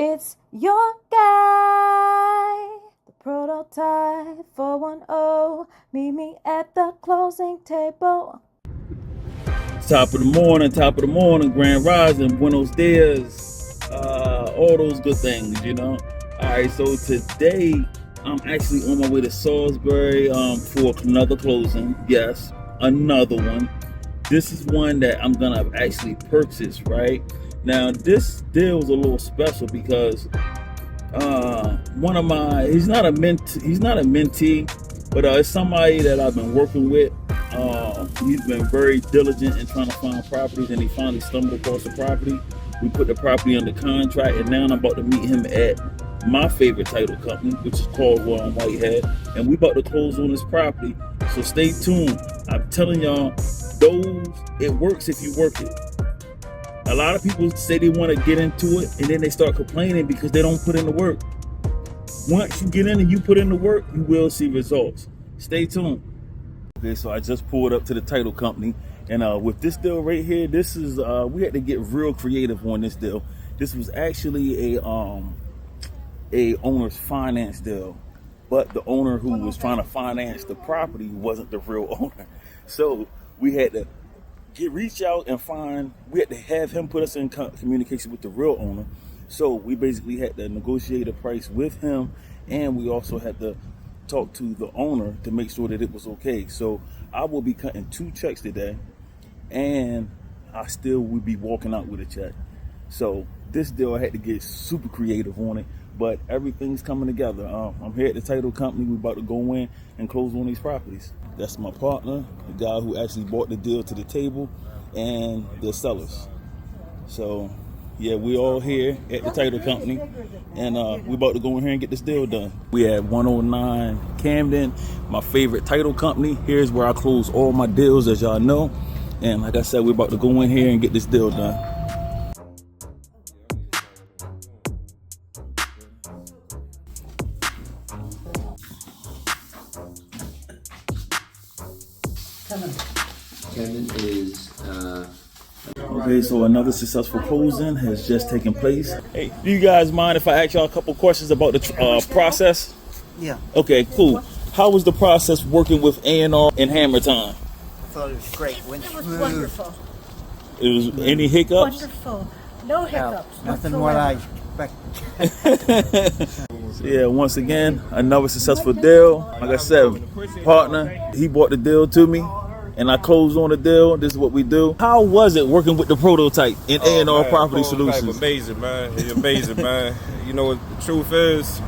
It's your guy, the prototype 410. Meet me at the closing table. Top of the morning, Grand Rising, Buenos Dias, all those good things, you know. All right, so today I'm actually on my way to Salisbury for another closing. Yes, another one. This is one that I'm gonna actually purchase. Right now, this deal is a little special because one of my he's not a mentee, but it's somebody that I've been working with. He's been very diligent in trying to find properties, and he finally stumbled across the property. We put the property under contract, and now I'm about to meet him at my favorite title company, which is Caldwell and Whitehead, and we about to close on this property. So stay tuned. I'm telling y'all, it works if you work it. A lot of people say they want to get into it, and then they start complaining because they don't put in the work. Once you get in and you put in the work, you will see results. Stay tuned. Okay, so I just pulled up to the title company, and with this deal right here, this is we had to get real creative on this deal. This was actually a owner's finance deal, but the owner who was trying to finance the property wasn't the real owner. So we had to reach out and we had to have him put us in communication with the real owner. So we basically had to negotiate a price with him, and we also had to talk to the owner to make sure that it was okay. So I will be cutting 2 checks today, and I still will be walking out with a check. So this deal, I had to get super creative on it, but everything's coming together. I'm here at the title company. We're about to go in and close on these properties. That's my partner, the guy who actually brought the deal to the table, and the sellers. So yeah, we all here at the title company, and we about to go in here and get this deal done. We at 109 Camden, my favorite title company. Here's where I close all my deals, as y'all know. And like I said, we're about to go in here and get this deal done. Camden is Okay, so another successful closing has just taken place. Hey, do you guys mind if I ask y'all a couple questions about the process? Yeah. Okay, cool. How was the process working with A&R and Hammer Time? I thought it was great. Went It was smooth. wonderful. It was any hiccups? Wonderful. No hiccups. Nothing what I expected. Yeah, once again, another successful deal. Like I said, partner, he brought the deal to me, and I closed on the deal. This is what we do. How was it working with the prototype in A&R Property Solutions? Amazing, man. It's amazing, man. You know what the truth is?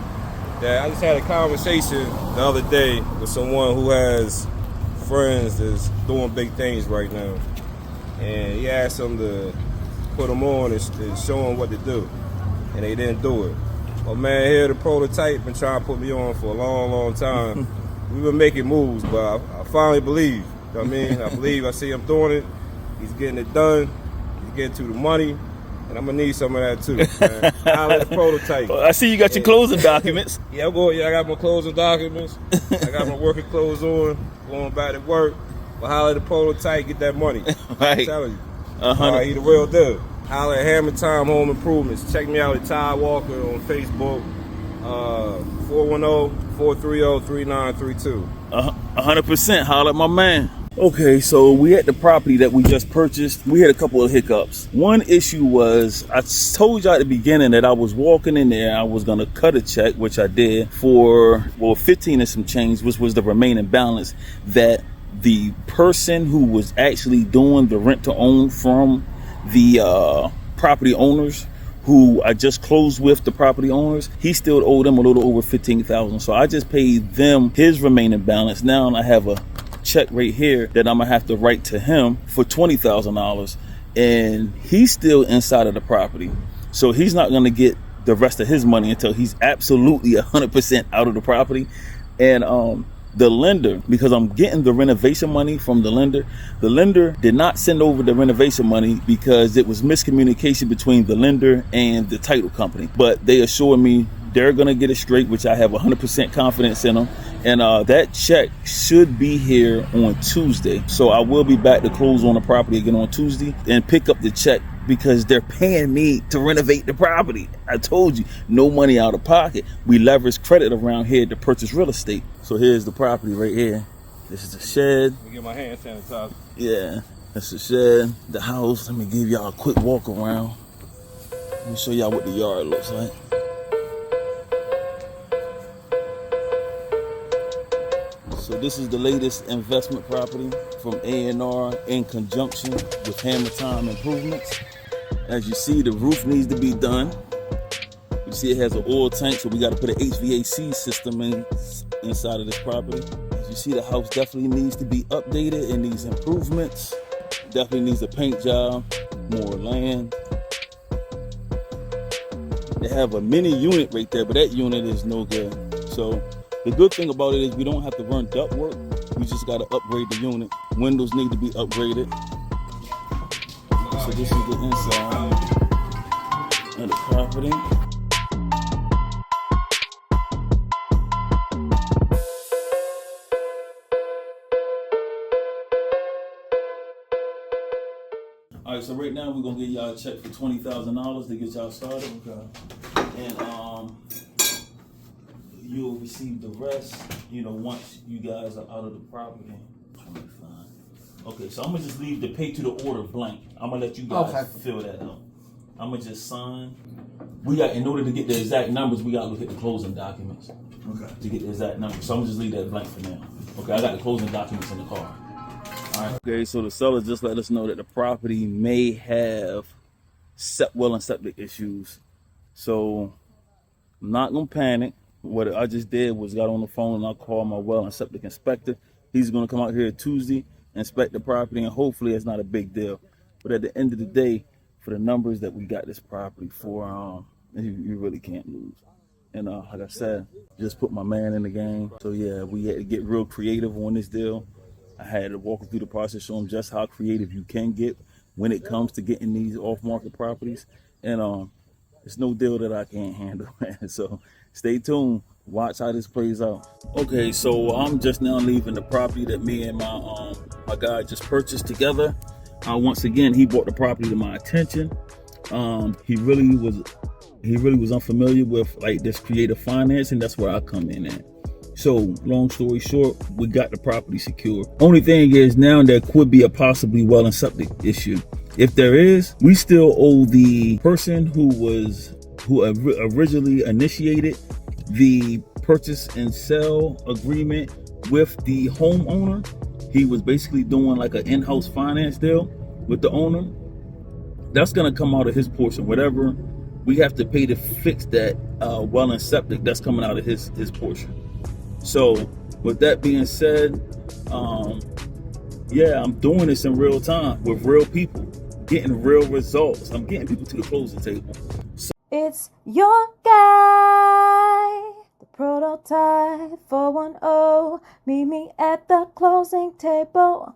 That I just had a conversation the other day with someone who has friends that's doing big things right now. And he asked them to put them on and show them what to do. And they didn't do it. Well, man, here the prototype been trying to put me on for a long, long time. We've been making moves, but I finally believe. You know what I mean? I believe. I see him doing it. He's getting it done. He's getting to the money. And I'm going to need some of that, too, man. Holla at the prototype. I see you got your closing documents. Yeah, I got my closing documents. I got my working clothes on. Going back to work. But holla at the prototype, get that money. Right. I'm telling you. He the real deal. Holla at Hammer Time Home Improvements. Check me out at Ty Walker on Facebook. 410-430-3932. 100%. Holla at my man. Okay, so we at the property that we just purchased. We had a couple of hiccups. One issue was, I told you at the beginning that I was walking in there. I was going to cut a check, which I did, for, 15 and some change, which was the remaining balance that the person who was actually doing the rent to own from the property owners, who I just closed with, the property owners, he still owed them a little over $15,000. So I just paid them his remaining balance. Now I have a check right here that I'm gonna have to write to him for $20,000, and he's still inside of the property. So he's not gonna get the rest of his money until he's absolutely 100% out of the property. And the lender, because I'm getting the renovation money from the lender did not send over the renovation money because it was miscommunication between the lender and the title company. But they assured me they're gonna get it straight, which I have 100% confidence in them. And that check should be here on Tuesday. So I will be back to close on the property again on Tuesday and pick up the check because they're paying me to renovate the property. I told you, no money out of pocket. We leverage credit around here to purchase real estate. So here's the property right here. This is the shed. Let me get my hand sanitizer. Yeah, that's the shed, the house. Let me give y'all a quick walk around. Let me show y'all what the yard looks like. So this is the latest investment property from A&R in conjunction with Hammer Time Improvements. As you see, the roof needs to be done. You see it has an oil tank, so we got to put an HVAC system inside of this property. As you see, the house definitely needs to be updated and needs improvements. Definitely needs a paint job, more land. They have a mini unit right there, but that unit is no good. So the good thing about it is we don't have to run duct work. We just got to upgrade the unit. Windows need to be upgraded. So this is the inside of the property. All right, so right now we're gonna give y'all a check for $20,000 to get y'all started. Okay. And you'll receive the rest, once you guys are out of the property. Okay, so I'm gonna just leave the pay to the order blank. I'm gonna let you guys fill that out. I'm gonna just sign. In order to get the exact numbers, we gotta look at the closing documents. Okay. To get the exact numbers. So I'm gonna just leave that blank for now. Okay, I got the closing documents in the car. All right. Okay, so the seller just let us know that the property may have well and septic issues. So I'm not gonna panic. What I just did was got on the phone and I called my well and septic inspector. He's gonna come out here Tuesday, inspect the property, and hopefully it's not a big deal. But at the end of the day, for the numbers that we got this property for, you really can't lose. And like I said, just put my man in the game. So yeah, we had to get real creative on this deal. I had to walk him through the process, show him just how creative you can get when it comes to getting these off-market properties. And it's no deal that I can't handle, man. So stay tuned. Watch how this plays out. Okay, so I'm just now leaving the property that me and my guy just purchased together. Once again, he brought the property to my attention. He really was unfamiliar with like this creative financing. That's where I come in at. So long story short, we got the property secure. Only thing is now there could be a possibly well and septic issue. If there is, we still owe the person who originally initiated the purchase and sell agreement with the homeowner. He was basically doing like an in-house finance deal with the owner. That's gonna come out of his portion. Whatever we have to pay to fix that well and septic, that's coming out of his portion. So with that being said, yeah, I'm doing this in real time with real people, getting real results. I'm getting people to the closing table. It's your guy, the prototype 410. Meet me at the closing table.